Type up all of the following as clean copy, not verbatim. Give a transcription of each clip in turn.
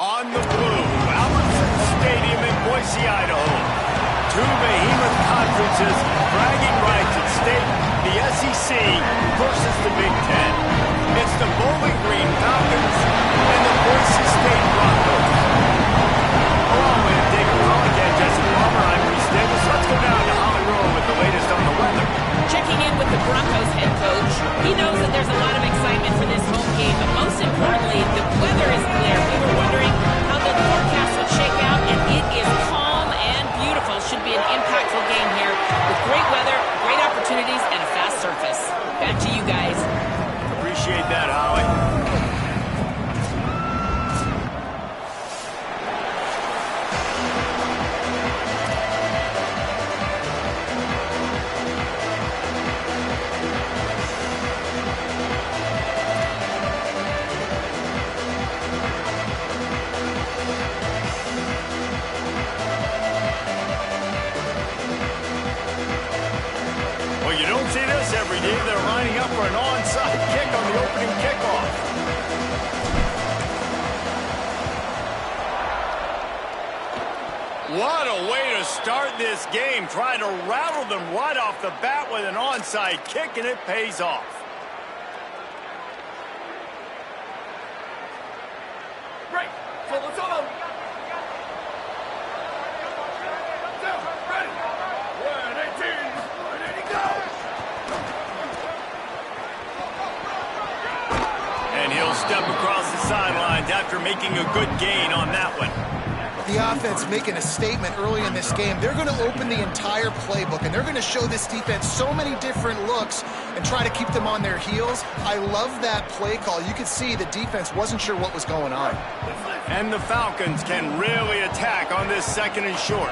On the blue, Albertson Stadium in Boise, Idaho. Two behemoth conferences, bragging rights at stake, the SEC versus the Big Ten. It's the Bowling Green Falcons and the Boise State Broncos. Along with David Pollock and Jesse Palmer, I'm Reese Davis. Let's go down to Holly Rowe with the latest on the weather. Checking in with the Broncos head coach. He knows that there's a lot of excitement for this home game, but most importantly, the weather is clear. We were wondering how the forecast would shake out, and it is calm and beautiful. Should be an impactful game here with great weather, great opportunities, and a fast surface. Back to you guys. Appreciate that, Holly. See this every day. They're lining up for an onside kick on the opening kickoff. What a way to start this game. Try to rattle them right off the bat with an onside kick, and it pays off. Break. Solo. Step across the sidelines after making a good gain on that one. The offense making a statement early in this game. They're going to open the entire playbook, and they're going to show this defense so many different looks and try to keep them on their heels. I love that play call. You could see the defense wasn't sure what was going on. And the Falcons can really attack on this second and short.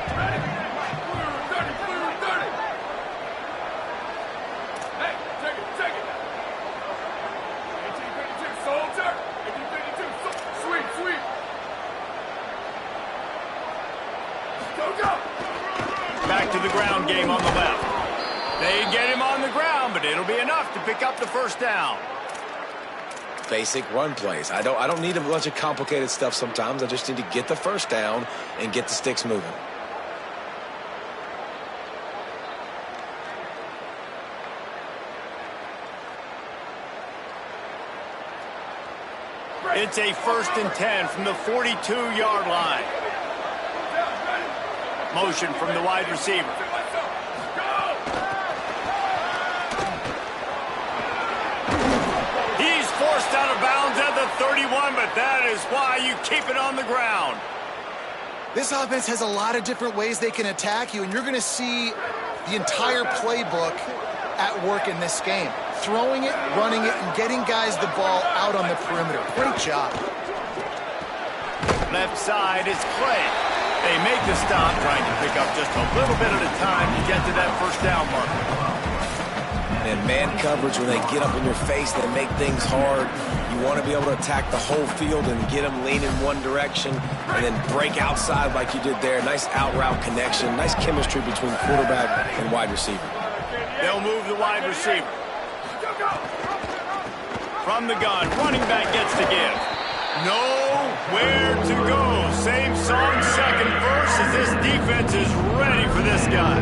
Back to the ground game on the left. They get him on the ground, but it'll be enough to pick up the first down. Basic run plays. I don't need a bunch of complicated stuff sometimes. I just need to get the first down and get the sticks moving. It's a 1st and 10 from the 42-yard line. Motion from the wide receiver. He's forced out of bounds at the 31, but that is why you keep it on the ground. This offense has a lot of different ways they can attack you, and you're going to see the entire playbook at work in this game. Throwing it, running it, and getting guys the ball out on the perimeter. Great job. Left side is Clay. They make the stop, trying to pick up just a little bit at a time to get to that 1st down marker. And man coverage, when they get up in your face, they make things hard. You want to be able to attack the whole field and get them lean in one direction and then break outside like you did there. Nice out route connection, nice chemistry between quarterback and wide receiver. They'll move the wide receiver. From the gun, running back gets to give. Nowhere to go. Same song, 2nd verse, as this defense is ready for this guy.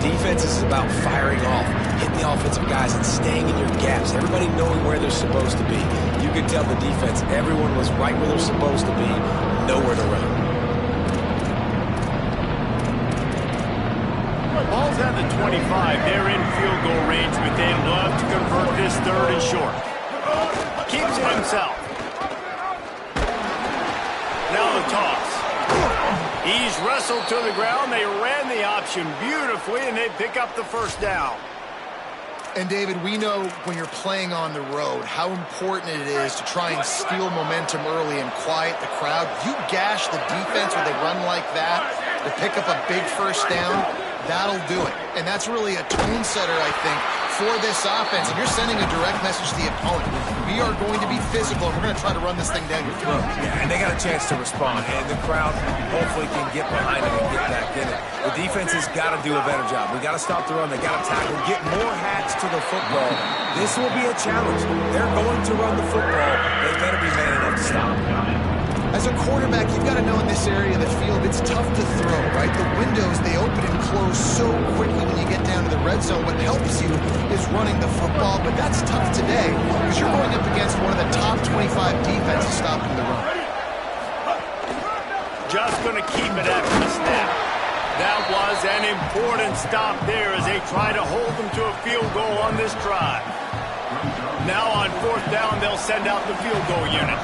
Defense is about firing off, hitting the offensive guys and staying in your gaps. Everybody knowing where they're supposed to be. You could tell the defense, everyone was right where they're supposed to be, nowhere to run. Ball's at the 25. They're in field goal range, but they'd love to convert this 3rd and short. Keeps it himself. Now the toss. He's wrestled to the ground. They ran the option beautifully, and they pick up the 1st down. And, David, we know when you're playing on the road how important it is to try and steal momentum early and quiet the crowd. You gash the defense when they run like that to pick up a big 1st down, that'll do it. And that's really a tone setter, I think, for this offense. And you're sending a direct message to the opponent. We are going to be physical, and we're going to try to run this thing down your throat. Yeah, and they got a chance to respond, and the crowd hopefully can get behind it and get back in it. The defense has got to do a better job. We got to stop the run. They got to tackle, get more hats to the football. This will be a challenge. They're going to run the football. They better be man enough to stop. As a quarterback, you've got to know in this area of the field, it's tough to throw, right? The windows, they open and close so quickly when you get down to the red zone. What helps you is running the football, but that's tough today because you're going up against one of the top 25 defenses stopping the run. Just going to keep it after the snap. That was an important stop there as they try to hold them to a field goal on this drive. Now on 4th down, they'll send out the field goal unit.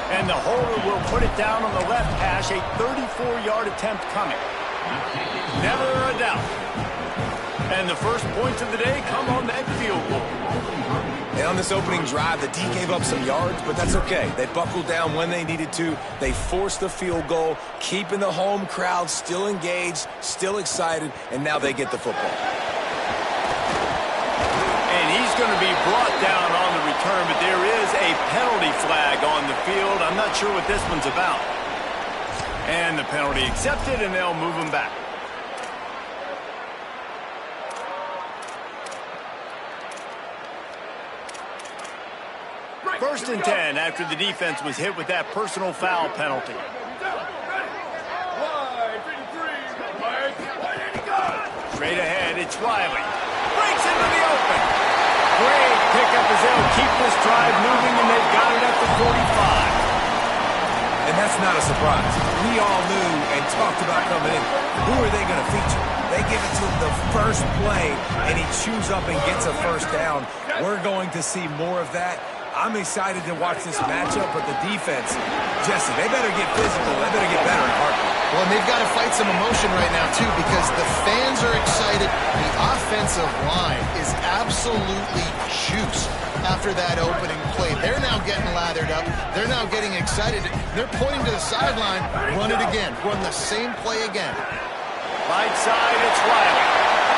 And the holder will put it down on the left hash, a 34-yard attempt coming. Never a doubt. And the 1st points of the day come on that field goal. And on this opening drive, the D gave up some yards, but that's okay. They buckled down when they needed to. They forced the field goal, keeping the home crowd still engaged, still excited, and now they get the football. And he's going to be brought down on the return, but there is a penalty flag on the field. I'm not sure what this one's about. And the penalty accepted, and they'll move him back. First and 10 after the defense was hit with that personal foul penalty. Straight ahead, it's Riley. Breaks into the open. Great pickup as they'll keep this drive moving, and they've got it at the 45. And that's not a surprise. We all knew and talked about coming in. Who are they going to feature? They give it to him the first play, and he chews up and gets a 1st down. We're going to see more of that. I'm excited to watch this matchup, but the defense, Jesse, they better get physical. They better get better in heartbeat. Well, and they've got to fight some emotion right now, too, because the fans are excited. The offensive line is absolutely juiced after that opening play. They're now getting lathered up. They're now getting excited. They're pointing to the sideline. Run it again. Run the same play again. Right side, it's Riley.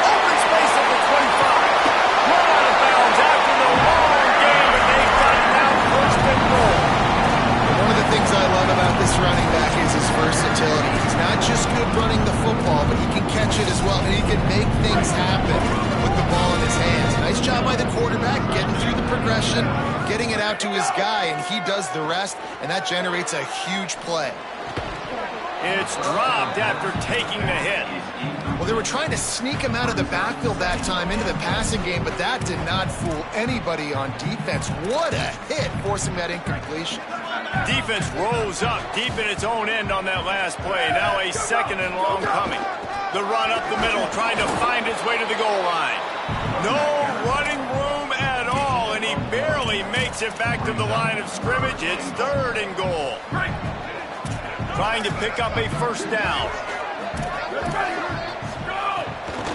Open space at the 25. Run out of bounds after the long game, and they've got it now 1st and goal. One of the things I love about this running back is his versatility. He's not just good running the football, but he can catch it as well, and he can make things happen with the ball in his hands. Nice job by the quarterback, getting through the progression, getting it out to his guy, and he does the rest, and that generates a huge play. It's dropped after taking the hit. Well, they were trying to sneak him out of the backfield that time into the passing game, but that did not fool anybody on defense. What a hit, forcing that incompletion. Defense rose up deep in its own end on that last play. Now a 2nd and long coming. The run up the middle, trying to find his way to the goal line. No running room at all, and he barely makes it back to the line of scrimmage. It's 3rd and goal. Trying to pick up a 1st down.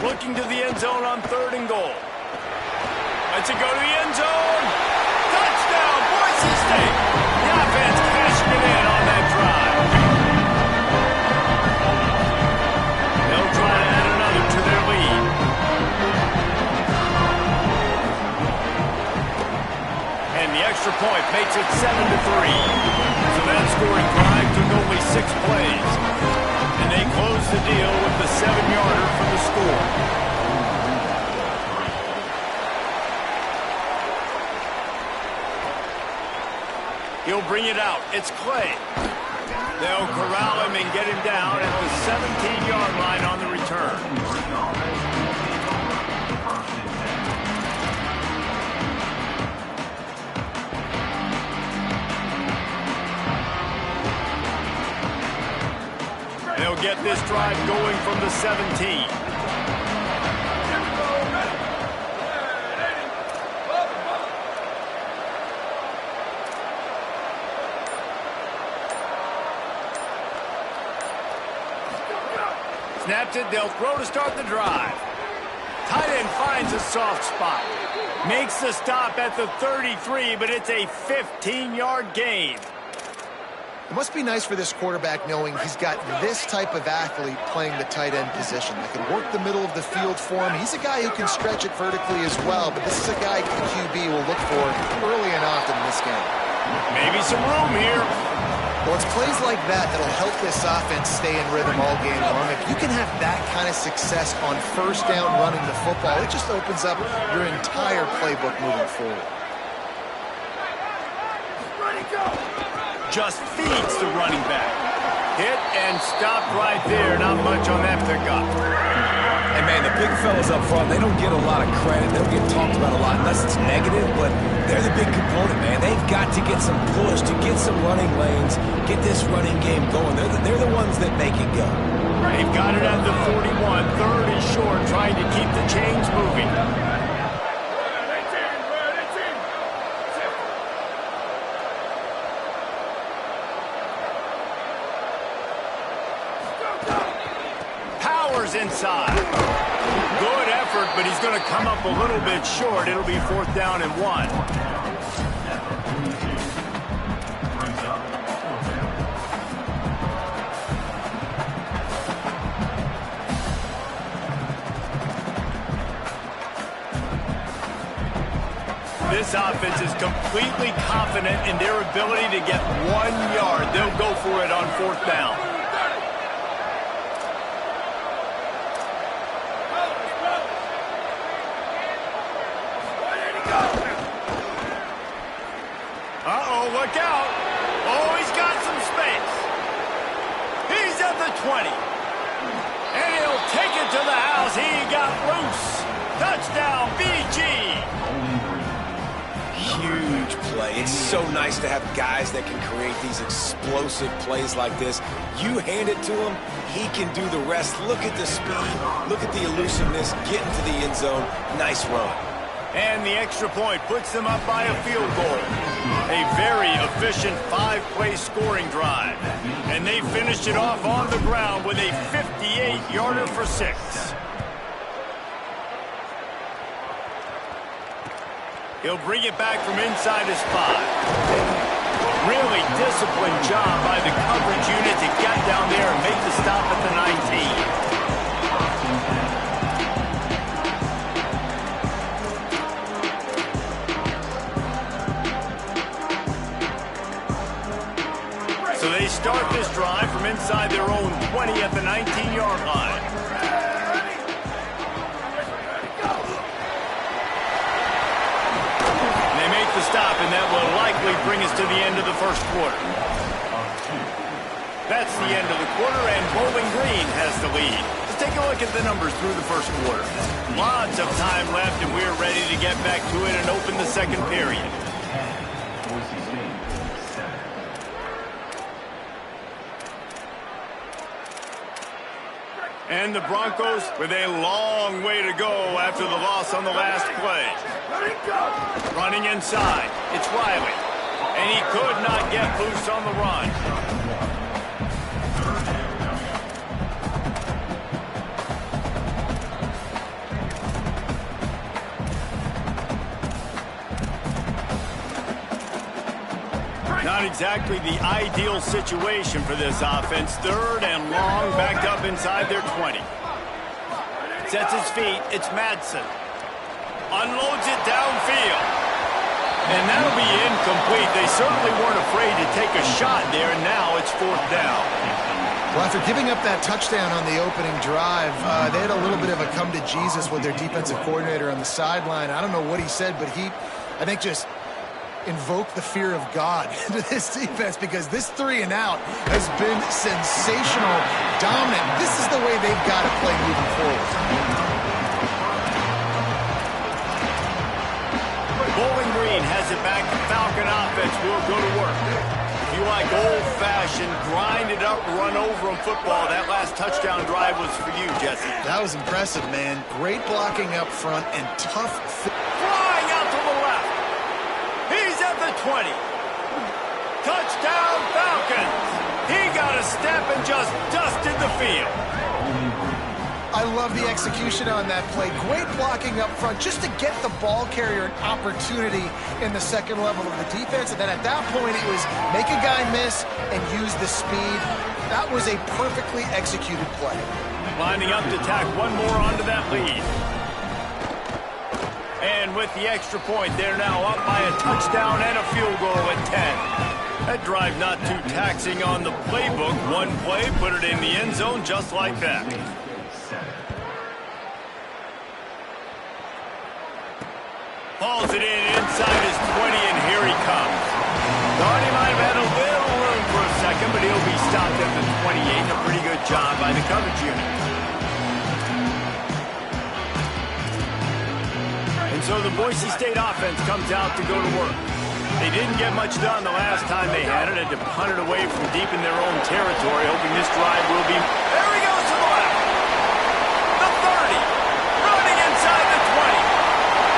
Looking to the end zone on 3rd and goal. Lets it go to the end zone. Touchdown, Boise State. The offense cashing it in on that drive. They'll try to add another to their lead. And the extra point makes it 7-3. So that scoring drive took only 6 plays. And they close the deal with the 7-yarder for the score. He'll bring it out. It's Clay. They'll corral him and get him down at the 17-yard line on the return. They'll get this drive going from the 17. Snaps it, they'll throw to start the drive. Tight end finds a soft spot. Makes the stop at the 33, but it's a 15-yard gain. It must be nice for this quarterback knowing he's got this type of athlete playing the tight end position that can work the middle of the field for him. He's a guy who can stretch it vertically as well, but this is a guy QB will look for early and often in this game. Maybe some room here. Well, it's plays like that that'll help this offense stay in rhythm all game long. If you can have that kind of success on 1st down running the football, it just opens up your entire playbook moving forward. Just feeds the running back. Hit and stopped right there. Not much on that pickup. And man, the big fellas up front, they don't get a lot of credit. They don't get talked about a lot unless it's negative, but they're the big component, man. They've got to get some push, to get some running lanes, get this running game going. They're the ones that make it go. They've got it at the 41. 3rd and short, trying to keep the chains moving. Inside. Good effort, but he's going to come up a little bit short. It'll be 4th down and 1. This offense is completely confident in their ability to get 1 yard. They'll go for it on 4th down. Look out. Oh, he's got some space. He's at the 20. And he'll take it to the house. He got loose. Touchdown, BG. Huge play. It's so nice to have guys that can create these explosive plays like this. You hand it to him, he can do the rest. Look at the speed. Look at the elusiveness. Get into the end zone. Nice run. And the extra point puts them up by a field goal. A very efficient 5-play scoring drive. And they finished it off on the ground with a 58-yarder for 6. He'll bring it back from inside his 5. Really disciplined job by the coverage unit to get down there and make the stop at the 19. So they start this drive from inside their own 20 at the 19-yard line. And they make the stop, and that will likely bring us to the end of the 1st quarter. That's the end of the quarter, and Bowling Green has the lead. Let's take a look at the numbers through the first quarter. Lots of time left, and we're ready to get back to it and open the second period. And the Broncos with a long way to go after the loss on the last play. Running inside, it's Riley. And he could not get loose on the run. Not exactly the ideal situation for this offense. Third and long, backed up inside their 20. Sets his feet, it's Madsen. Unloads it downfield. And that'll be incomplete. They certainly weren't afraid to take a shot there, and now it's fourth down. Well, after giving up that touchdown on the opening drive, they had a little bit of a come to Jesus with their defensive coordinator on the sideline. I don't know what he said, but he, I think, just invoke the fear of God into this defense, because this 3 and out has been sensational, dominant. This is the way they've got to play moving forward. Bowling Green has it back. The Falcon offense will go to work. If you like old-fashioned, grind-it-up, run-over-'em football, that last touchdown drive was for you, Jesse. That was impressive, man. Great blocking up front and tough. Flying out to the left. He's at the 20. Touchdown, Falcons. He got a step and just dusted the field. I love the execution on that play. Great blocking up front just to get the ball carrier an opportunity in the second level of the defense. And then at that point, it was make a guy miss and use the speed. That was a perfectly executed play. Lining up to tack one more onto that lead. And with the extra point, they're now up by a touchdown and a field goal at 10. That drive not too taxing on the playbook. One play, put it in the end zone just like that. Hauls it in inside his 20, and here he comes. Thought he might have had a little room for a second, but he'll be stopped at the 28. A pretty good job by the coverage unit. And so the Boise State offense comes out to go to work. They didn't get much done the last time they had it, and to punt it away from deep in their own territory, hoping this drive will be... There he goes to the left. The 30. Running inside the 20.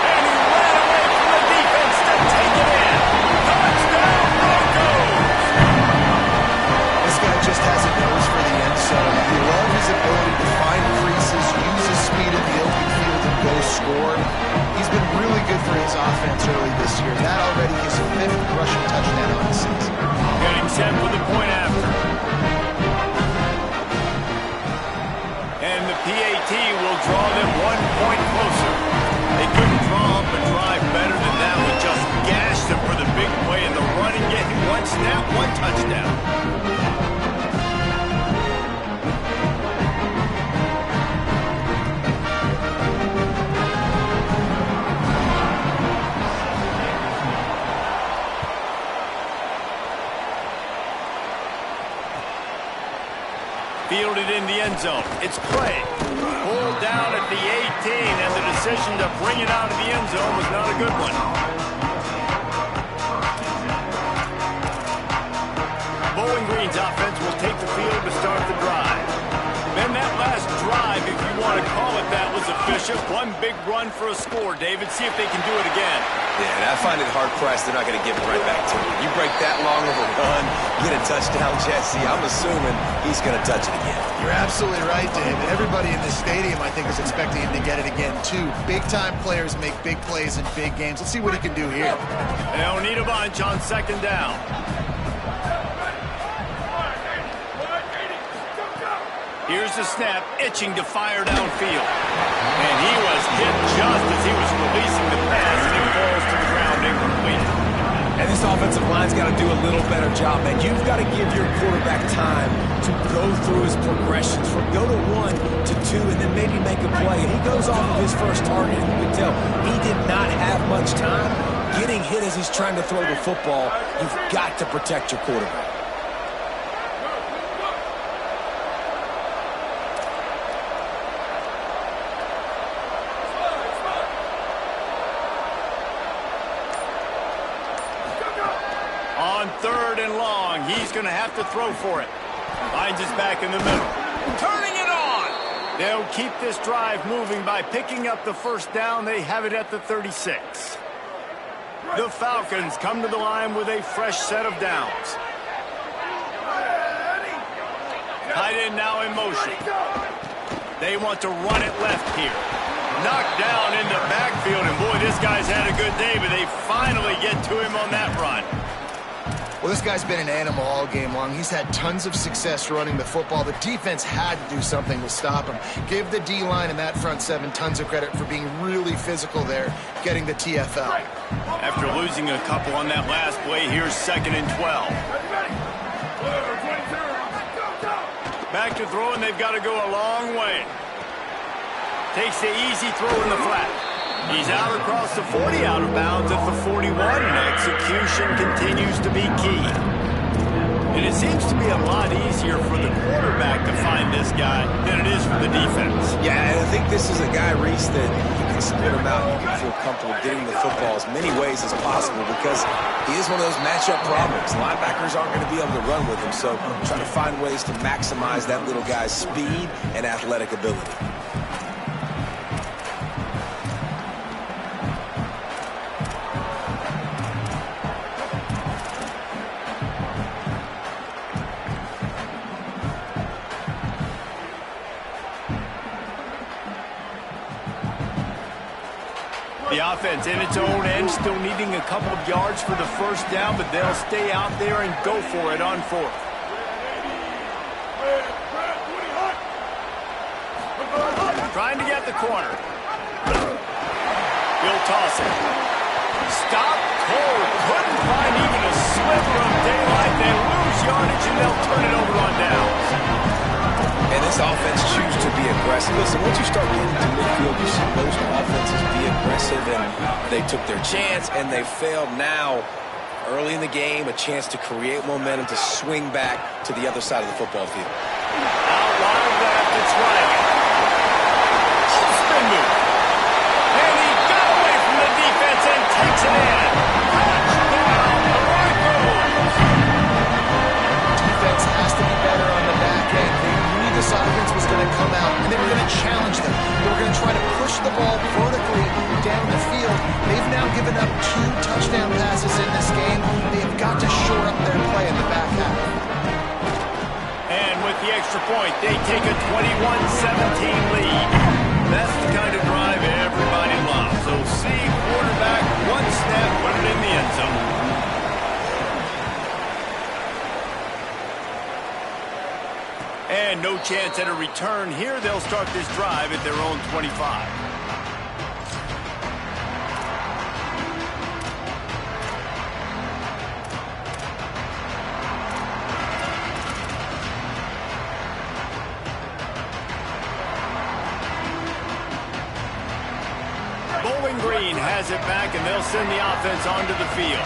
And he ran away from the defense to take it in. Touchdown, Broncos! This guy just has a nose for the end zone. You love his ability to find creases, use his speed in the open field, and go score. He's been really good for his offense early this year. That already his 5th rushing touchdown on the season. Getting set for the point after. And the PAT will draw them 1 point closer. They couldn't draw up a drive better than that. We just gashed them for the big play in the running, getting 1 snap, 1 touchdown. Fielded in the end zone. It's Clay. Pulled down at the 18, and the decision to bring it out of the end zone was not a good one. Bowling Green's offense will take the field to start the drive. Then that last drive, if you want to call it that, was efficient. 1 big run for a score, David. See if they can do it again. Yeah, and I find it hard-pressed they're not going to give it right back to him. You break that long of a run, get a touchdown, Jesse, I'm assuming he's going to touch it again. You're absolutely right, Dave. Everybody in this stadium, I think, is expecting him to get it again, too. Big-time players make big plays in big games. Let's see what he can do here. They'll need a bunch on 2nd down. Here's the snap, itching to fire downfield. And he was hit just as he was releasing the pass, and it falls to the ground incomplete. And this offensive line's got to do a little better job, man. You've got to give your quarterback time to go through his progressions from go to 1 to 2 and then maybe make a play. And he goes off of his first target, and you can tell he did not have much time. Getting hit as he's trying to throw the football, you've got to protect your quarterback. 3rd and long. He's going to have to throw for it. Finds his back in the middle. Turning it on. They'll keep this drive moving by picking up the 1st down. They have it at the 36. The Falcons come to the line with a fresh set of downs. Tight end now in motion. They want to run it left here. Knocked down in the backfield, and boy, this guy's had a good day, but they finally get to him on that run. Well, this guy's been an animal all game long. He's had tons of success running the football. The defense had to do something to stop him. Give the D-line and that front 7 tons of credit for being really physical there, getting the TFL. After losing a couple on that last play, here's 2nd and 12. Back to throw, and they've got to go a long way. Takes the easy throw in the flat. He's out across the 40, out of bounds at the 41, and execution continues to be key. And it seems to be a lot easier for the quarterback to find this guy than it is for the defense. Yeah, and I think this is a guy, Reese, that you can split him out. You can feel comfortable getting the football as many ways as possible because he is one of those matchup problems. Linebackers aren't going to be able to run with him, so try to find ways to maximize that little guy's speed and athletic ability. The offense in its own end, still needing a couple of yards for the 1st down, but they'll stay out there and go for it on 4th. Trying to get the corner. He'll toss it. Stop cold. Couldn't find even a sliver of daylight. They lose yardage, and they'll turn it over on downs. And this offense chooses to be aggressive. Listen, once you start getting to midfield, you see most offenses be aggressive, and they took their chance, and they failed. Now, early in the game, a chance to create momentum to swing back to the other side of the football field. Out wide left, it's right. Spin move. And he got away from the defense and takes it in. Touchdown, Broncos. Defense has to be better on the back end. They knew this offense was going to come out, and they were going to challenge them. They were going to try to push the ball vertically down the field. They've now given up 2 touchdown passes in this game. They have got to shore up their play in the back half. And with the extra point, they take a 21-17 lead. That's the kind of drive everybody loves. So see quarterback, 1 snap, put it in the end zone. And no chance at a return here. They'll start this drive at their own 25. Bowling Green has it back, and they'll send the offense onto the field.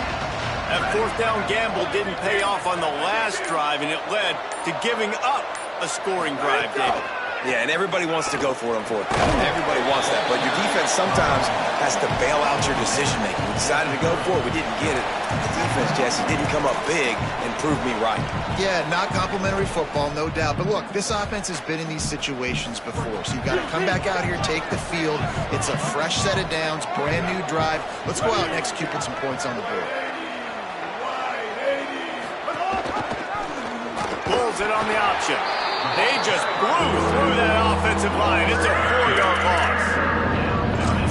That 4th down gamble didn't pay off on the last drive, and it led to giving up a scoring drive, David. Yeah, and everybody wants to go for it on 4th down. Everybody wants that, but your defense sometimes has to bail out your decision-making. We decided to go for it. We didn't get it. The defense, Jesse, didn't come up big and prove me right. Yeah, not complimentary football, no doubt. But look, this offense has been in these situations before, so you've got to come back out here, take the field. It's a fresh set of downs, brand new drive. Let's go out and execute, put some points on the board. Pulls it on the option. They just blew through that offensive line. It's a 4-yard loss.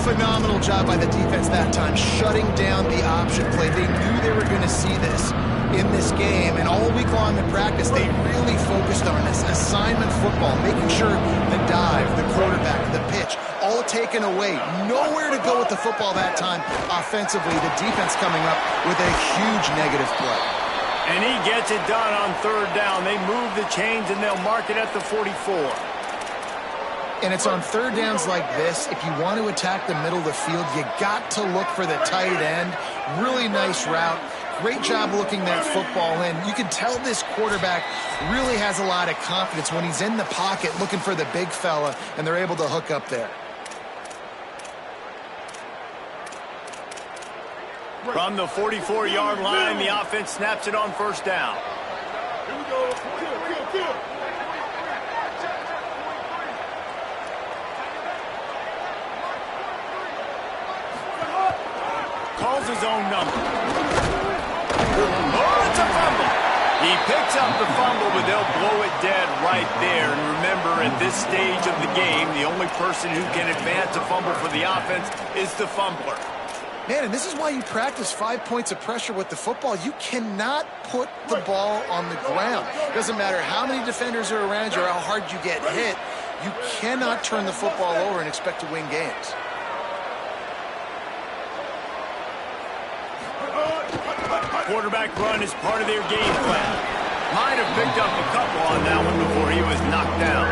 Phenomenal job by the defense that time, shutting down the option play. They knew they were going to see this in this game, and all week long in practice, they really focused on this assignment football, making sure the dive, the quarterback, the pitch, all taken away. Nowhere to go with the football that time offensively. The defense coming up with a huge negative play. And he gets it done on 3rd down. They move the chains, and they'll mark it at the 44. And it's on 3rd downs like this. If you want to attack the middle of the field, you got to look for the tight end. Really nice route. Great job looking that football in. You can tell this quarterback really has a lot of confidence when he's in the pocket looking for the big fella, and they're able to hook up there. From the 44-yard line, the offense snaps it on first down. Here we go. Kill. Calls his own number. Oh, it's a fumble. He picks up the fumble, but they'll blow it dead right there. And remember, at this stage of the game, the only person who can advance a fumble for the offense is the fumbler. Man, and this is why you practice 5 points of pressure with the football. You cannot put the ball on the ground. It doesn't matter how many defenders are around you or how hard you get hit. You cannot turn the football over and expect to win games. Quarterback run is part of their game plan. Might have picked up a couple on that one before he was knocked down.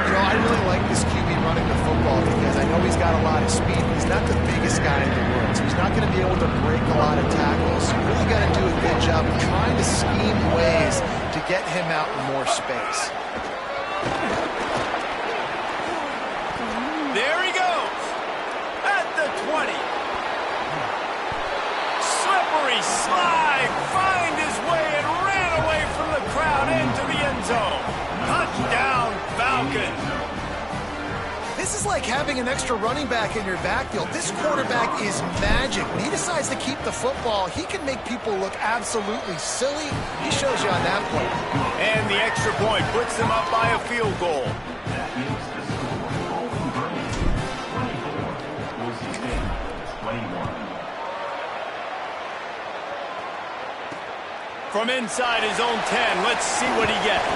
You know, I really like this QB running the football because I know he's got a lot of speed. He's not the biggest guy in the world, so he's not going to be able to break a lot of tackles. So you really got to do a good job of trying to scheme ways to get him out in more space. There he goes. At the 20. Slippery slide. Find his way and ran away from the crowd into the end zone. Touchdown, Falcons. This is like having an extra running back in your backfield. This quarterback is magic. When he decides to keep the football, he can make people look absolutely silly. He shows you on that play. And the extra point puts them up by a field goal. From inside his own 10, let's see what he gets.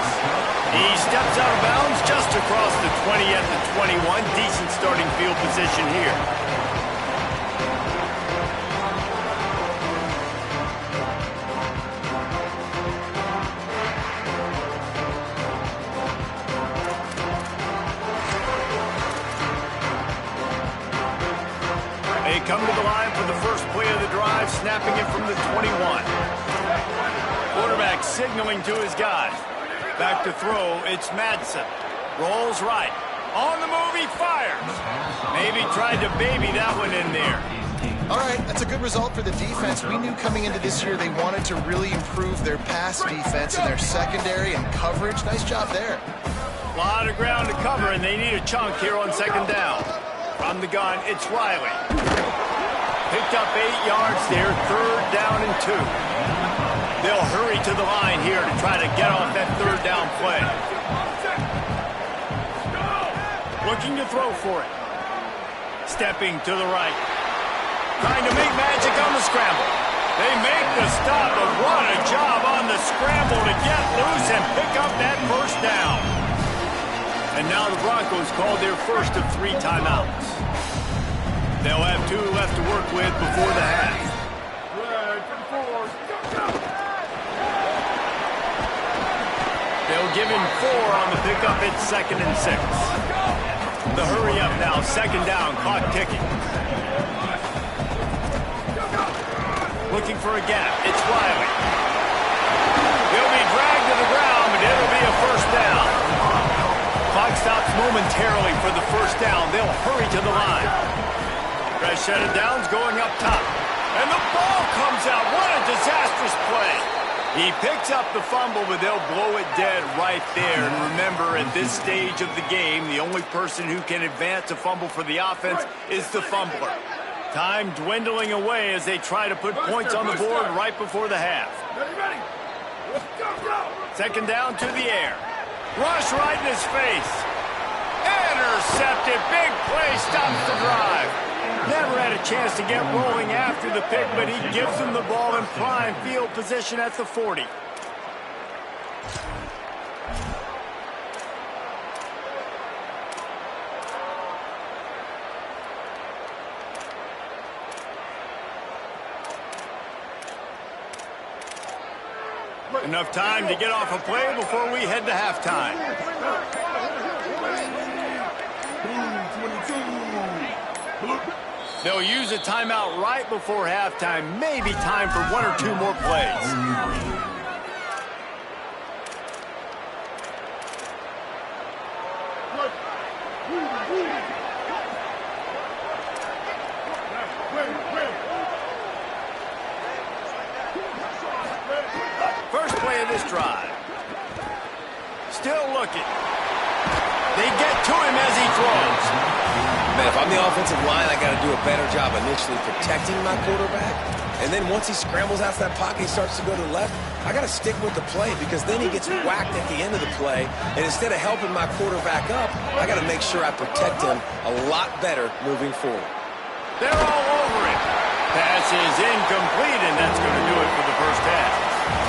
He steps out of bounds just across the 20 at the 21. Decent starting field position here. They come to the line for the first play of the drive, snapping it from the 21. Quarterback signaling to his guys. Back to throw, it's Madsen. Rolls right. On the move, he fires. Maybe tried to baby that one in there. All right, that's a good result for the defense. We knew coming into this year they wanted to really improve their pass defense and their secondary and coverage. Nice job there. A lot of ground to cover, and they need a chunk here on second down. From the gun, it's Riley. Picked up 8 yards there, third down and 2. They'll hurry to the line here to try to get off that third down play. Looking to throw for it. Stepping to the right. Trying to make magic on the scramble. They make the stop, but what a job on the scramble to get loose and pick up that first down. And now the Broncos called their first of 3 timeouts. They'll have 2 left to work with before the half. They'll give him 4 on the pickup at 2nd and 6. The hurry up now, second down, clock ticking. Looking for a gap, it's Riley. He'll be dragged to the ground, but it'll be a first down. Clock stops momentarily for the first down. They'll hurry to the line. Fresh set of downs going up top. And the ball comes out. What a disastrous play. He picks up the fumble, but they'll blow it dead right there. And remember, at this stage of the game, the only person who can advance a fumble for the offense is the fumbler. Time dwindling away as they try to put points on the board right before the half. Ready. Second down to the air. Rush right in his face. Intercepted. Big play stops the drive. Never had a chance to get rolling after the pick, but he gives them the ball in prime field position at the 40. Enough time to get off a play before we head to halftime. They'll use a timeout right before halftime. Maybe time for 1 or 2 more plays. looking. They get to him as he throws. Man, if I'm the offensive line, I got to do a better job initially protecting my quarterback. And then once he scrambles out of that pocket, he starts to go to the left, I got to stick with the play because then he gets whacked at the end of the play. And instead of helping my quarterback up, I got to make sure I protect him a lot better moving forward. They're all over it. Pass is incomplete, and that's going to do it for the first half.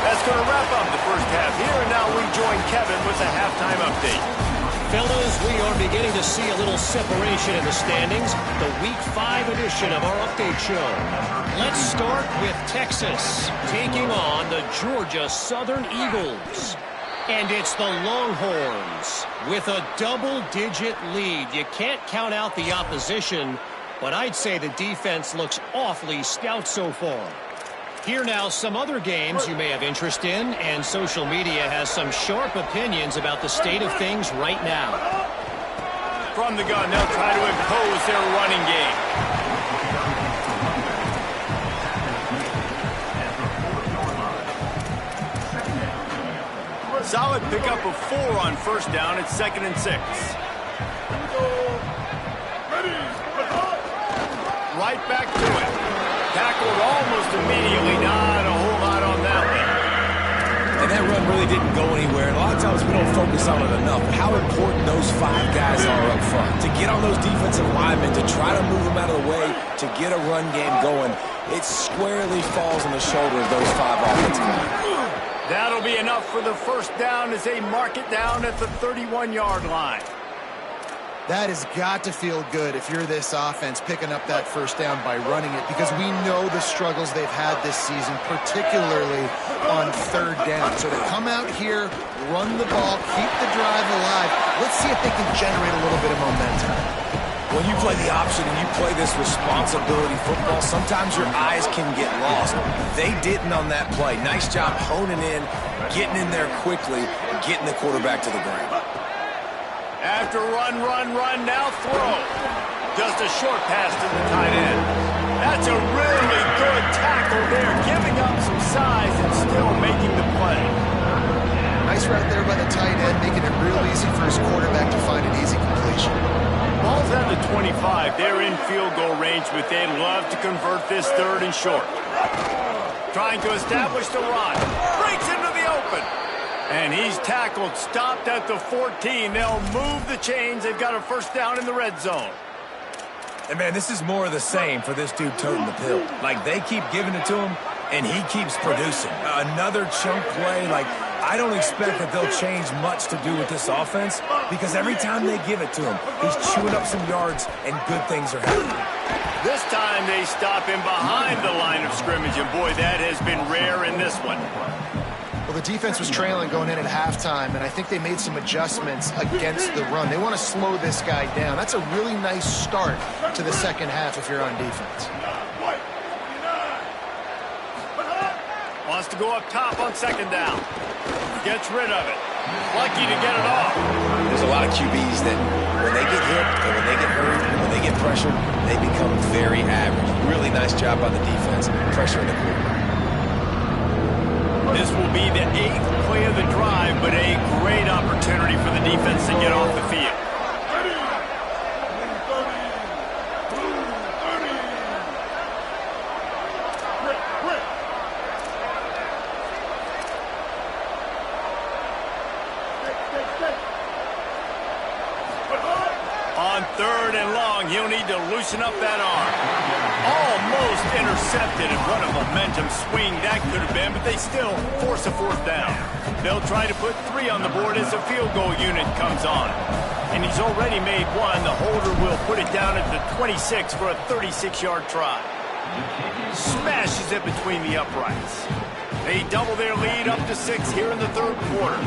That's going to wrap up the first half here, and now we join Kevin with a halftime update. Fellas, we are beginning to see a little separation in the standings. The Week 5 edition of our update show. Let's start with Texas taking on the Georgia Southern Eagles. And it's the Longhorns with a double-digit lead. You can't count out the opposition, but I'd say the defense looks awfully stout so far. Here now, some other games you may have interest in, and social media has some sharp opinions about the state of things right now. From the gun, they'll try to impose their running game. Solid pickup of 4 on first down. It's 2nd and 6. Right back to it. Tackled almost immediately. Not a whole lot on that one. And that run really didn't go anywhere. And a lot of times we don't focus on it enough. How important those 5 guys are up front. To get on those defensive linemen, to try to move them out of the way, to get a run game going, it squarely falls on the shoulder of those 5 offensive linemen. That'll be enough for the first down as they mark it down at the 31-yard line. That has got to feel good if you're this offense picking up that first down by running it, because we know the struggles they've had this season, particularly on 3rd down. So to come out here, run the ball, keep the drive alive, let's see if they can generate a little bit of momentum. When you play the option and you play this responsibility football, sometimes your eyes can get lost. They didn't on that play. Nice job honing in, getting in there quickly, getting the quarterback to the ground. After run, now throw. Just a short pass to the tight end. That's a really good tackle there, giving up some size and still making the play. Nice route there by the tight end, making it real easy for his quarterback to find an easy completion. Ball's at the 25. They're in field goal range, but they'd love to convert this 3rd and short. Trying to establish the run. Breaks into the open. And he's tackled, stopped at the 14. They'll move the chains. They've got a first down in the red zone. And, man, this is more of the same for this dude toting the pill. Like, they keep giving it to him, and he keeps producing. Another chunk play. Like, I don't expect that they'll change much to do with this offense because every time they give it to him, he's chewing up some yards, and good things are happening. This time they stop him behind the line of scrimmage, and, boy, that has been rare in this one. Well, the defense was trailing going in at halftime, and I think they made some adjustments against the run. They want to slow this guy down. That's a really nice start to the second half if you're on defense. Wants to go up top on 2nd down. Gets rid of it. Lucky to get it off. There's a lot of QBs that when they get hit and when they get hurt and when they get pressured, they become very average. Really nice job by the defense, pressuring the quarterback. This will be the 8th play of the drive, but a great opportunity for the defense to get off the field. On 3rd and long, he'll need to loosen up that arm. Almost intercepted, and what a momentum swing that could have been, but they still force a 4th down. They'll try to put 3 on the board as the field goal unit comes on. And he's already made 1. The holder will put it down at the 26 for a 36-yard try. Smashes it between the uprights. They double their lead up to 6 here in the 3rd quarter.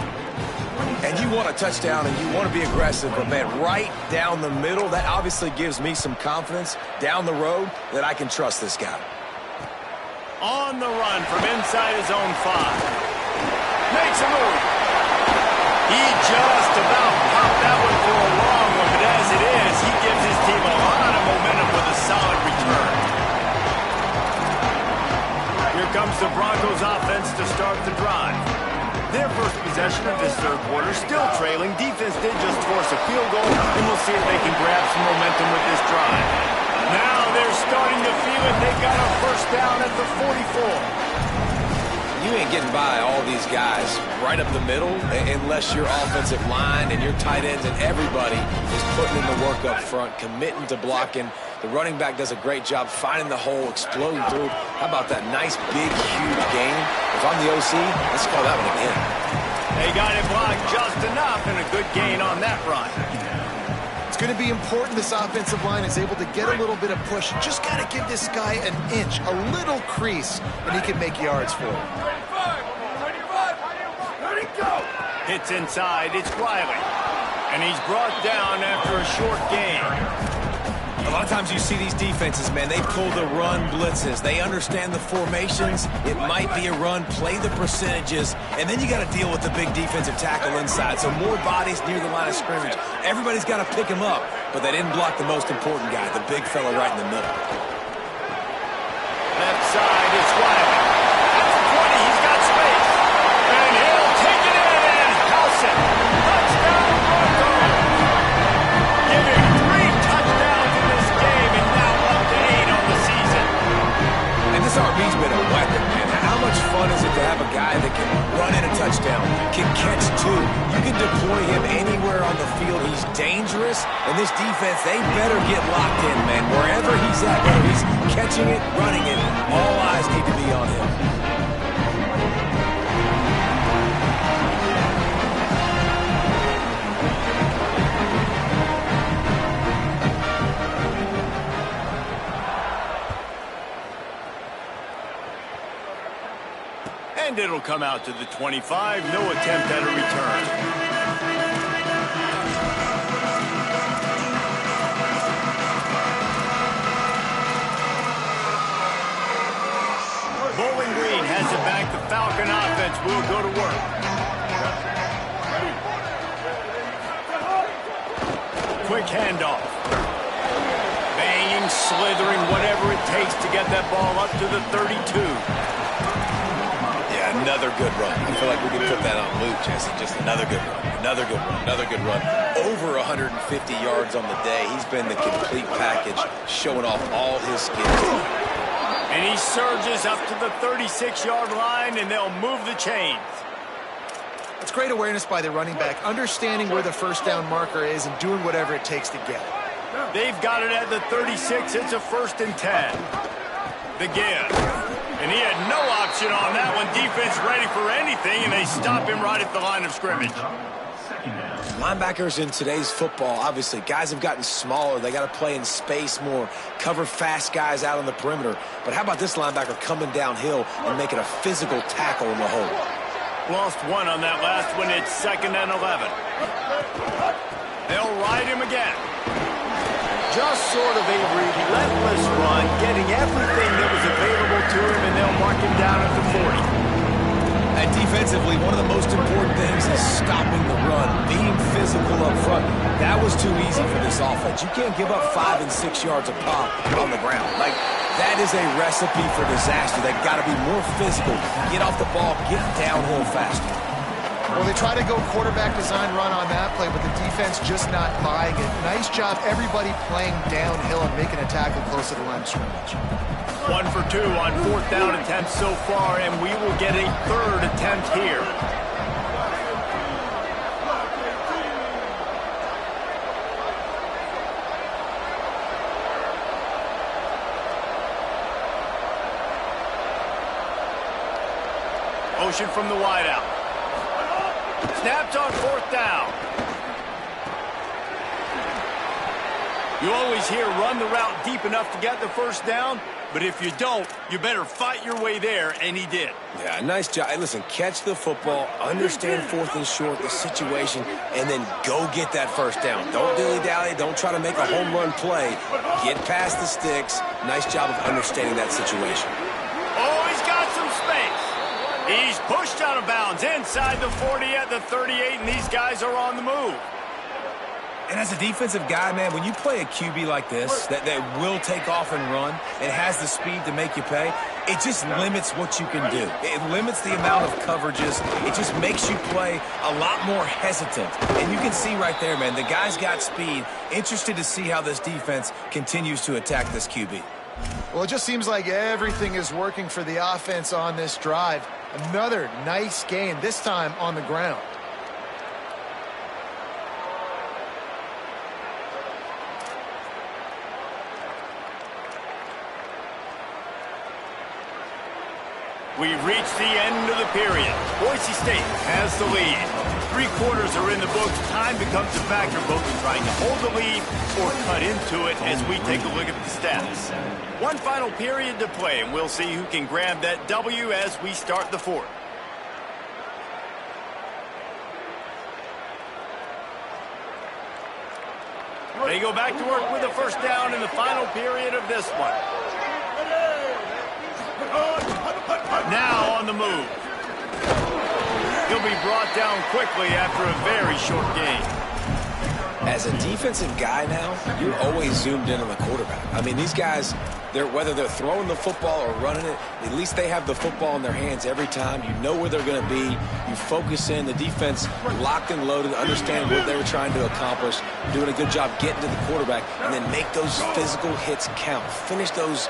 And you want a touchdown and you want to be aggressive, but, man, right down the middle, that obviously gives me some confidence down the road that I can trust this guy. On the run from inside his own 5. Makes a move. He just about popped that one for a long one, but as it is, he gives his team a lot of momentum with a solid return. Here comes the Broncos offense to start the drive. their first possession of this third quarter, still trailing. Defense did just force a field goal, and we'll see if they can grab some momentum with this drive. Now they're starting to feel it. They got a first down at the 44. You ain't getting by all these guys right up the middle unless your offensive line and your tight ends and everybody is putting in the work up front, committing to blocking. The running back does a great job finding the hole, exploding through. How about that nice, big, huge gain? If I'm the OC, let's call that one again. They got it blocked just enough and a good gain on that run. It's going to be important this offensive line is able to get a little bit of push. Just got to give this guy an inch, a little crease, and he can make yards for it. Hits inside, it's Riley. And he's brought down after a short gain. A lot of times you see these defenses, man, they pull the run blitzes. They understand the formations. It might be a run, play the percentages, and then you got to deal with the big defensive tackle inside. So more bodies near the line of scrimmage. Everybody's got to pick him up, but they didn't block the most important guy, the big fella right in the middle. Left side, it's Riley. That's 20, he's got space. And he'll take it in and house it. Touchdown, Broncos. Giving 3 touchdowns in this game and now up to 8 on the season. And this RB's been a weapon, man. How much fun is it to have a guy that can run in a touchdown, can catch 2? You can deploy him anywhere on the field. He's dangerous, and this defense, they better get locked in, man. Wherever he's at, whether he's catching it, running it, all eyes need to be on him. And it'll come out to the 25. No attempt at a return. Bowling Green has it back. The Falcon offense will go to work. Quick handoff. Banging, slithering, whatever it takes to get that ball up to the 32. Another good run. I feel like we can put that on loop, Jesse. Just another good run. Another good run. Another good run. Over 150 yards on the day. He's been the complete package, showing off all his skills. And he surges up to the 36-yard line, and they'll move the chains. It's great awareness by the running back, understanding where the first down marker is and doing whatever it takes to get it. They've got it at the 36. It's a 1st and 10. The give. And he had no option on that one. Defense ready for anything, and they stop him right at the line of scrimmage. Linebackers in today's football, obviously, guys have gotten smaller. They got to play in space more, cover fast guys out on the perimeter. But how about this linebacker coming downhill and making a physical tackle in the hole? Lost one on that last one. It's 2nd and 11. They'll ride him again. Just sort of a relentless run, getting everything that was available to him, and they'll mark him down at the 40. And defensively, one of the most important things is stopping the run, being physical up front. That was too easy for this offense. You can't give up 5 and 6 yards a pop on the ground. Like, that is a recipe for disaster. They've got to be more physical, get off the ball, get downhill faster. Well, they try to go quarterback design run on that play, but the defense just not buying it. Nice job, everybody playing downhill and making a tackle close to the line of scrimmage. 1 for 2 on 4th down attempts so far, and we will get a 3rd attempt here. Motion from the wideout. Snapped on 4th down. You always hear run the route deep enough to get the first down, but if you don't, you better fight your way there, and he did. Yeah, nice job. Hey, listen, catch the football, understand 4th and short, the situation, and then go get that first down. Don't dilly-dally. Don't try to make a home run play. Get past the sticks. Nice job of understanding that situation. Oh, he's got some space. He's pushed out of bounds inside the 40 at the 38, and these guys are on the move. And as a defensive guy, man, when you play a QB like this that will take off and run and has the speed to make you pay, it just limits what you can do. It limits the amount of coverages. It just makes you play a lot more hesitant. And you can see right there, man, the guy's got speed. Interested to see how this defense continues to attack this QB. Well, it just seems like everything is working for the offense on this drive. Another nice gain, this time on the ground. We've reached the end of the period. Boise State has the lead. 3 quarters are in the books. Time becomes a factor, both in trying to hold the lead or cut into it as we take a look at the stats. One final period to play, and we'll see who can grab that W as we start the 4th. They go back to work with a first down in the final period of this one. Now on the move. He'll be brought down quickly after a very short game. As a defensive guy now, you're always zoomed in on the quarterback. I mean, these guys, whether they're throwing the football or running it, at least they have the football in their hands every time. You know where they're going to be. You focus in. The defense locked and loaded, understand what they were trying to accomplish, doing a good job getting to the quarterback, and then make those physical hits count. Finish those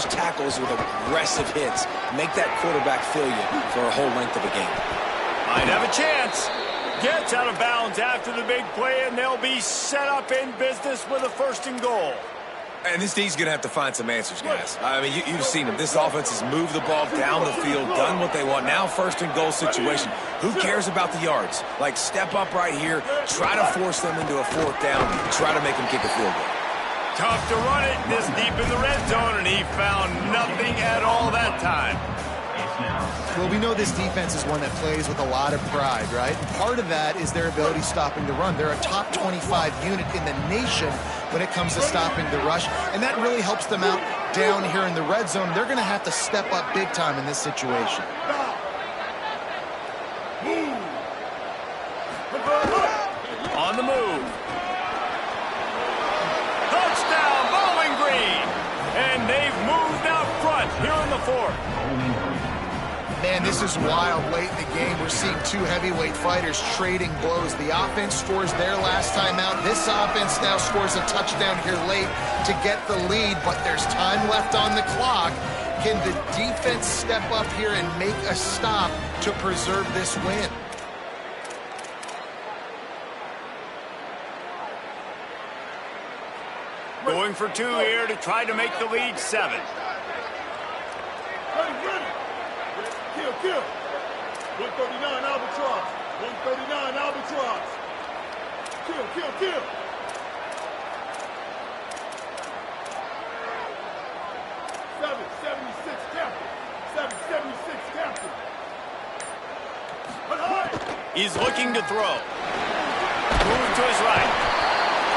tackles with aggressive hits. Make that quarterback feel you for a whole length of a game. Might have a chance. Gets out of bounds after the big play, and they'll be set up in business with a 1st and goal. And this D's going to have to find some answers, guys. I mean, you've seen them. This offense has moved the ball down the field, done what they want. Now 1st and goal situation. Who cares about the yards? Like, step up right here, try to force them into a 4th down, try to make them kick a field goal. Tough to run it this deep in the red zone, and he found nothing at all that time. Well, we know this defense is one that plays with a lot of pride, right? And part of that is their ability stopping the run. They're a top 25 unit in the nation when it comes to stopping the rush, and that really helps them out down here in the red zone. They're going to have to step up big time in this situation. On the move. Touchdown, Bowling Green! And they've moved out front here in the 4th. Man, this is wild late in the game. We're seeing 2 heavyweight fighters trading blows. The offense scores their last time out. This offense now scores a touchdown here late to get the lead, but there's time left on the clock. Can the defense step up here and make a stop to preserve this win? Going for 2 here to try to make the lead 7. Kill. 139 Albatross. 139 Albatross. Kill. 776 captain. 776 captain. He's looking to throw. Move to his right.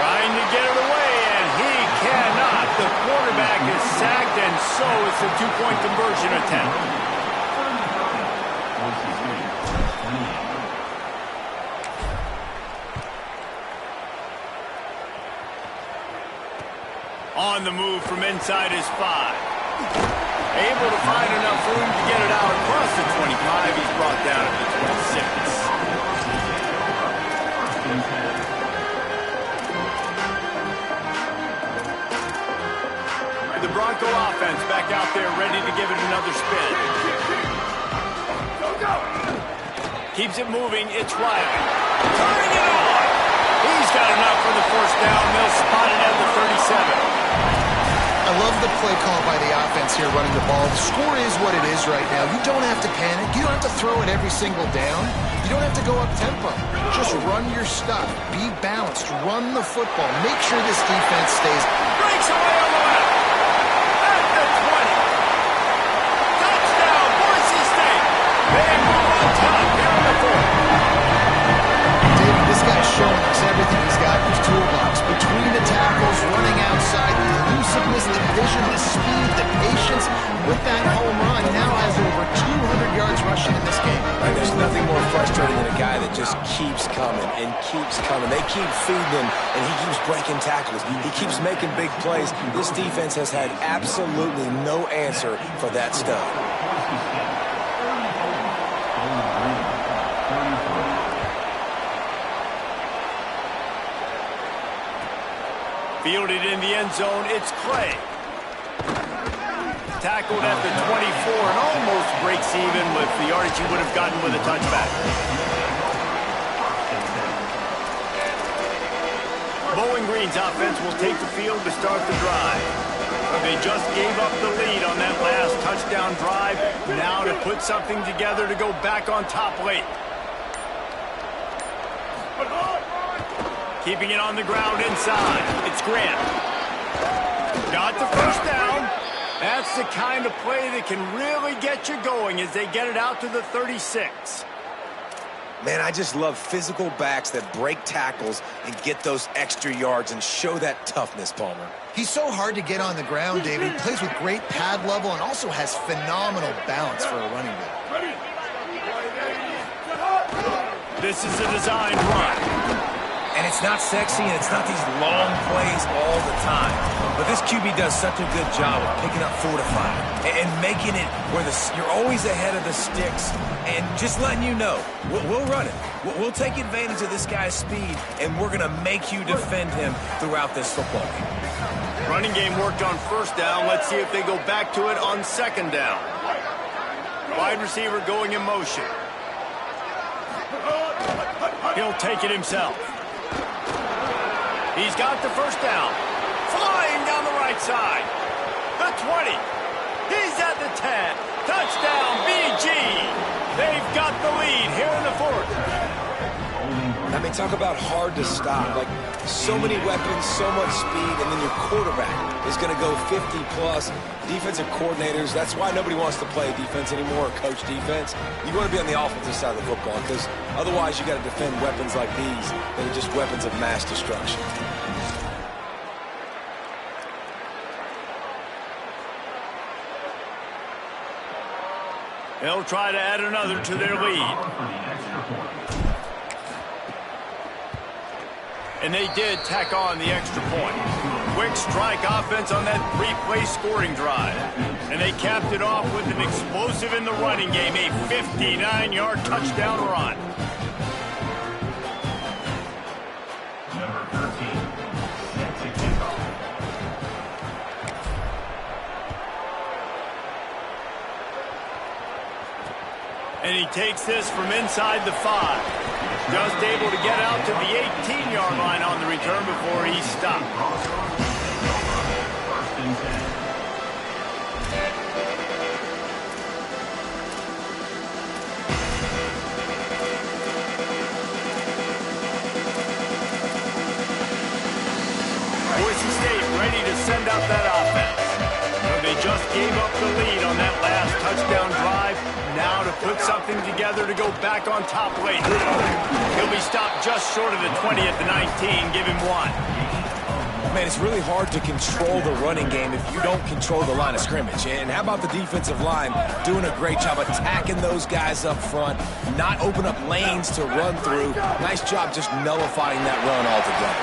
Trying to get it away, and he cannot. The quarterback is sacked, and so it's a 2-point conversion attempt. On the move from inside his 5. Able to find enough room to get it out across the 25. He's brought down at the 26. The Bronco offense back out there ready to give it another spin. Keeps it moving. It's Riley. Turning it on. He's got enough for the 1st down. They'll spot it at the 37. I love the play call by the offense here running the ball. The score is what it is right now. You don't have to panic. You don't have to throw it every single down. You don't have to go up tempo. Just run your stuff. Be balanced. Run the football. Make sure this defense stays. Breaks away on the left. At the 20. Touchdown, Boise State. They move on top here in the 4th. David, this guy's showing us everything he's got in his toolbox. Between the tackles, running outside, the elusiveness, the vision, the speed, the patience. With that home run, now has over 200 yards rushing in this game. There's nothing more frustrating frustrating than a guy that just keeps coming and keeps coming. They keep feeding him, and he keeps breaking tackles. He keeps making big plays. This defense has had absolutely no answer for that stud. Fielded in the end zone, it's Clay. Tackled at the 24 and almost breaks even with the yardage he would have gotten with a touchback. Bowling Green's offense will take the field to start the drive. They just gave up the lead on that last touchdown drive. Now to put something together to go back on top late. Keeping it on the ground inside. It's Grant. Got the first down. That's the kind of play that can really get you going as they get it out to the 36. Man, I just love physical backs that break tackles and get those extra yards and show that toughness, Palmer. He's so hard to get on the ground, David. He plays with great pad level and also has phenomenal balance for a running back. This is a designed run. And it's not sexy, and it's not these long plays all the time. But this QB does such a good job of picking up 4 to 5 and making it where you're always ahead of the sticks and just letting you know, we'll run it. We'll take advantage of this guy's speed, and we're going to make you defend him throughout this football game. Running game worked on first down. Let's see if they go back to it on second down. Wide receiver going in motion. He'll take it himself. He's got the first down. Flying down the right side. The 20. He's at the 10. Touchdown, BG. They've got the lead here in the fourth. I mean, talk about hard to stop. Like, so many weapons, so much speed, and then your quarterback is going to go 50-plus. Defensive coordinators, that's why nobody wants to play defense anymore or coach defense. You want to be on the offensive side of the football because otherwise you got to defend weapons like these that are just weapons of mass destruction. They'll try to add another to their lead. And they did tack on the extra point. Quick strike offense on that 3-play scoring drive. And they capped it off with an explosive in the running game, a 59-yard touchdown run. Number 13, set to kick off. And he takes this from inside the 5. Just able to get out to the 18-yard line on the return before he stopped. First and 10. Boise State ready to send out that offense. They just gave up the lead on that last touchdown drive. Now to put something together to go back on top late. He'll be stopped just short of the 20 at the 19. Give him 1. Man, it's really hard to control the running game if you don't control the line of scrimmage. And how about the defensive line doing a great job attacking those guys up front, not open up lanes to run through. Nice job just nullifying that run altogether.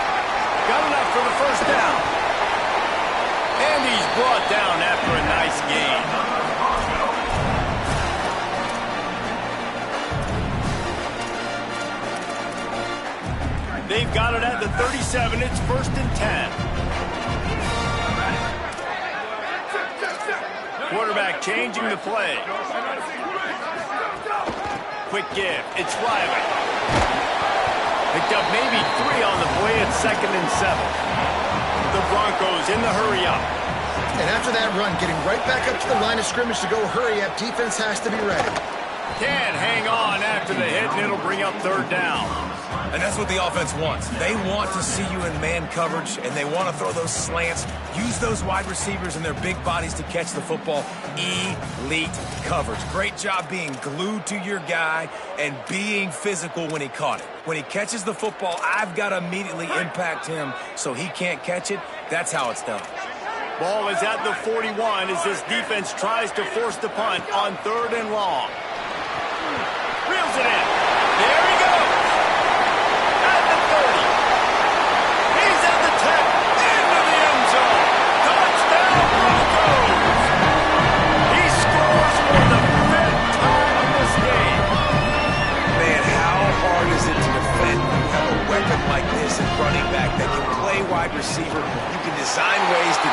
Got enough for the first down. And he's brought down after a nice gain. They've got it at the 37. It's first and 10. Quarterback changing the play. Quick give. It's Riley. Picked up maybe 3 on the play at second and 7. The Broncos in the hurry-up. And after that run, getting right back up to the line of scrimmage to go hurry-up, defense has to be ready. Can't hang on after the hit, and it'll bring up third down. And that's what the offense wants. They want to see you in man coverage, and they want to throw those slants, use those wide receivers and their big bodies to catch the football. Elite coverage. Great job being glued to your guy and being physical when he caught it. When he catches the football, I've got to immediately impact him so he can't catch it. That's how it's done. Ball is at the 41 as this defense tries to force the punt on third and long. Reels it in.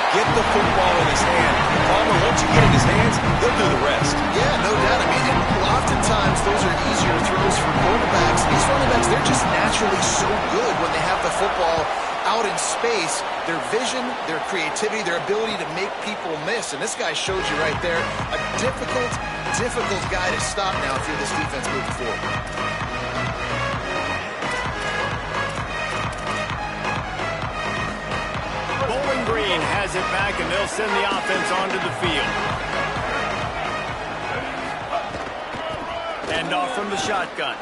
Get the football in his hand. Palmer, once you get in his hands, he'll do the rest. Yeah, no doubt. I mean, oftentimes those are easier throws for quarterbacks. These running backs, they're just naturally so good when they have the football out in space. Their vision, their creativity, their ability to make people miss. And this guy showed you right there a difficult guy to stop now if you're this defense moving forward. Bowling Green has it back, and they'll send the offense onto the field. End off from the shotgun.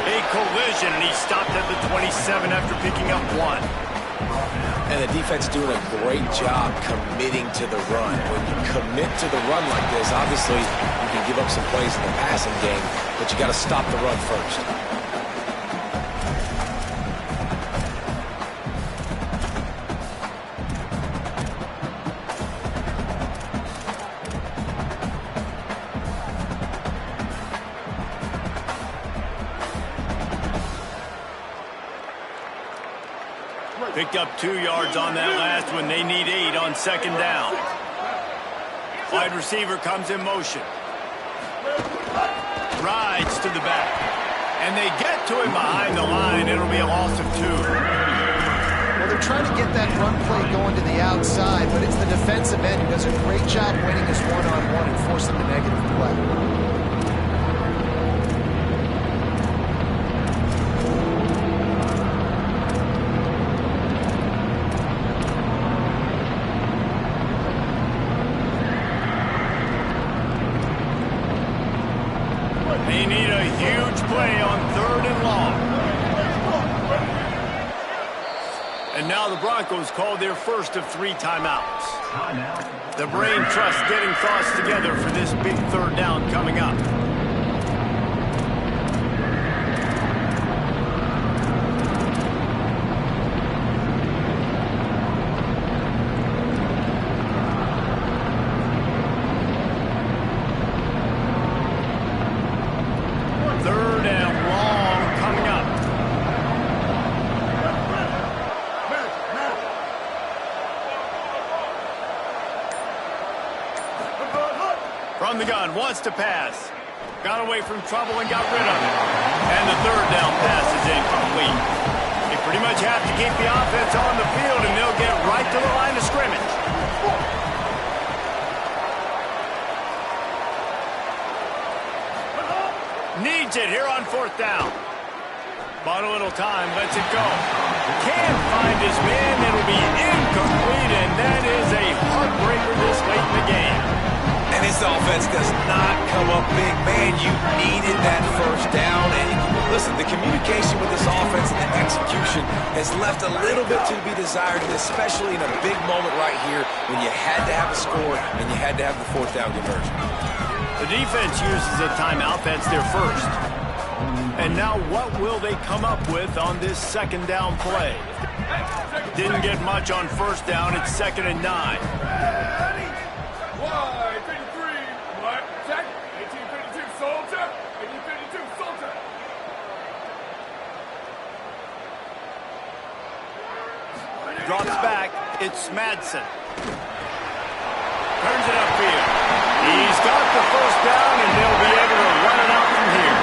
A collision, and he stopped at the 27 after picking up 1. And the defense doing a great job committing to the run. When you commit to the run like this, obviously you can give up some plays in the passing game, but you got to stop the run first. Picked up 2 yards on that last one. They need 8 on second down. Wide receiver comes in motion. Rides to the back. And they get to him behind the line. It'll be a loss of 2. Well, they're trying to get that run play going to the outside, but it's the defensive end who does a great job winning his one-on-one and forcing the negative play. They need a huge play on 3rd and long. And now the Broncos call their first of 3 timeouts. The brain trust getting thoughts together for this big 3rd down coming up. From the gun, wants to pass. Got away from trouble and got rid of it. And the 3rd down pass is incomplete. They pretty much have to keep the offense on the field, and they'll get right to the line of scrimmage. Needs it here on 4th down. Bought a little time, lets it go. Can't find his man. It'll be incomplete, and that is a heartbreaker this late in the game. And this offense does not come up big. Man, you needed that 1st down. And listen, the communication with this offense and the execution has left a little bit to be desired, and especially in a big moment right here when you had to have a score and you had to have the 4th down conversion. The defense uses a timeout. That's their first. And now what will they come up with on this 2nd down play? Didn't get much on 1st down. It's 2nd and 9. Drops back. It's Madsen. Turns it upfield. He's got the 1st down, and they'll be able to run it out from here.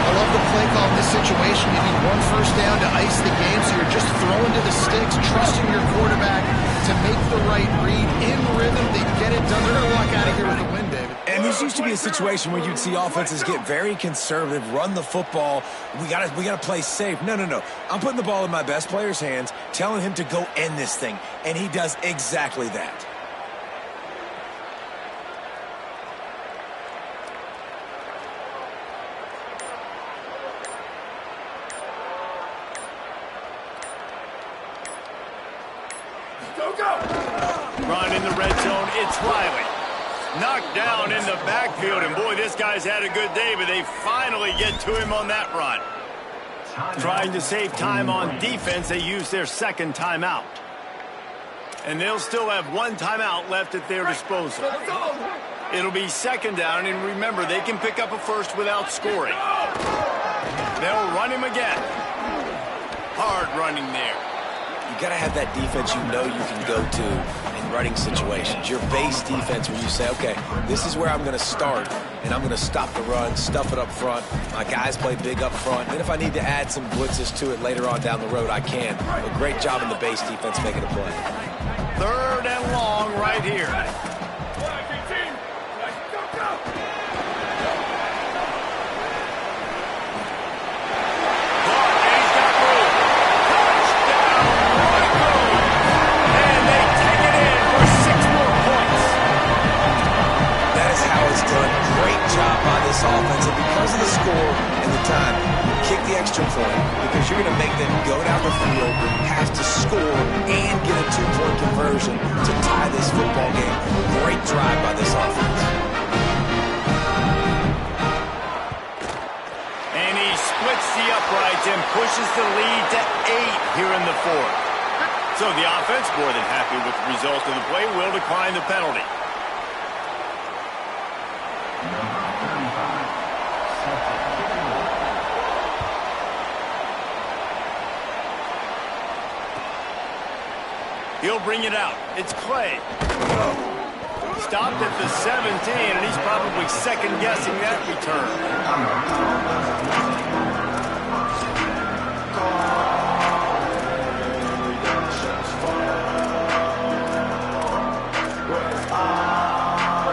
I love the play call in this situation. You need 1 first down to ice the game, so you're just throwing to the sticks, trusting your quarterback to make the right read in rhythm. They get it done. They're going to walk out of here with a win, David. And this used to be a situation where you'd see offenses get very conservative, run the football. We gotta play safe. No. I'm putting the ball in my best player's hands, telling him to go end this thing, and he does exactly that. Run in the red zone. It's Riley. Knocked down in the backfield, and boy, this guy's had a good day, but they finally get to him on that run. Trying to save time on defense, they use their 2nd timeout. And they'll still have 1 timeout left at their disposal. It'll be 2nd down, and remember, they can pick up a first without scoring. They'll run him again. Hard running there. You got to have that defense you know you can go to in running situations. Your base defense where you say, okay, this is where I'm going to start, and I'm going to stop the run, stuff it up front. My guys play big up front. And if I need to add some blitzes to it later on down the road, I can. But great job in the base defense making a play. 3rd and long right here. Offense, and because of the score and the time, kick the extra point because you're going to make them go down the field, have to score, and get a 2-point conversion to tie this football game. Great drive by this offense. And he splits the uprights and pushes the lead to 8 here in the 4th. So the offense, more than happy with the result of the play, will decline the penalty. He'll bring it out. It's Clay. Stopped at the 17, and he's probably second-guessing that return.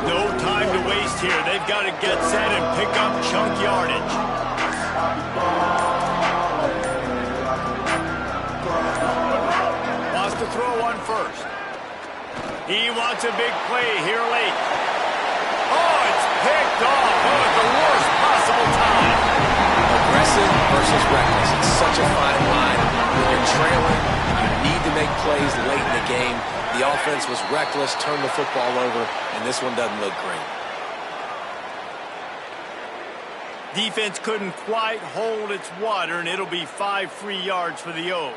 No time to waste here. They've got to get set and pick up chunk yardage. To throw on first. He wants a big play here late. Oh, it's picked off. Oh, at the worst possible time. Aggressive versus reckless. It's such a fine line. When you're trailing, you need to make plays late in the game. The offense was reckless, turned the football over, and this one doesn't look great. Defense couldn't quite hold its water, and it'll be 5 free yards for the O.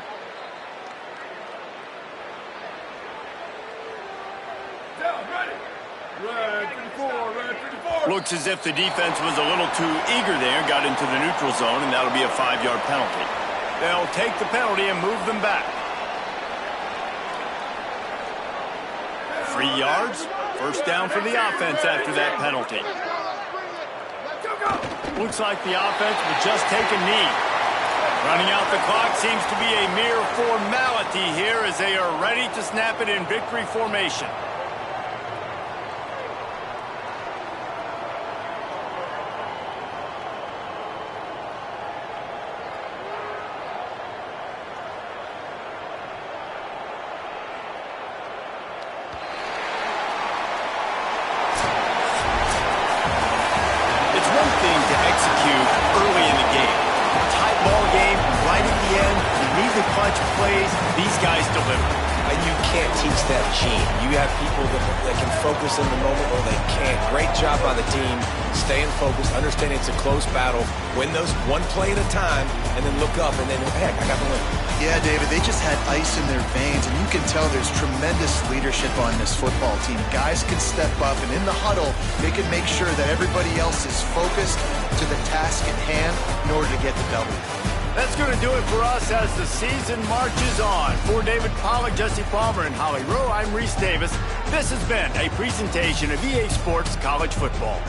Looks as if the defense was a little too eager there, got into the neutral zone, and that'll be a 5-yard penalty. They'll take the penalty and move them back. 3 yards, first down for the offense after that penalty. Looks like the offense will just take a knee. Running out the clock seems to be a mere formality here as they are ready to snap it in victory formation. Plays, these guys deliver. And you can't teach that gene. You have people that can focus in the moment or they can't. Great job by the team, staying focused, understanding it's a close battle, win those one play at a time, and then look up and then, heck, I got the win. Yeah, David, they just had ice in their veins, and you can tell there's tremendous leadership on this football team. Guys can step up, and in the huddle, they can make sure that everybody else is focused to the task at hand in order to get the W. That's going to do it for us as the season marches on. For David Pollack, Jesse Palmer, and Holly Rowe, I'm Reese Davis. This has been a presentation of EA Sports College Football.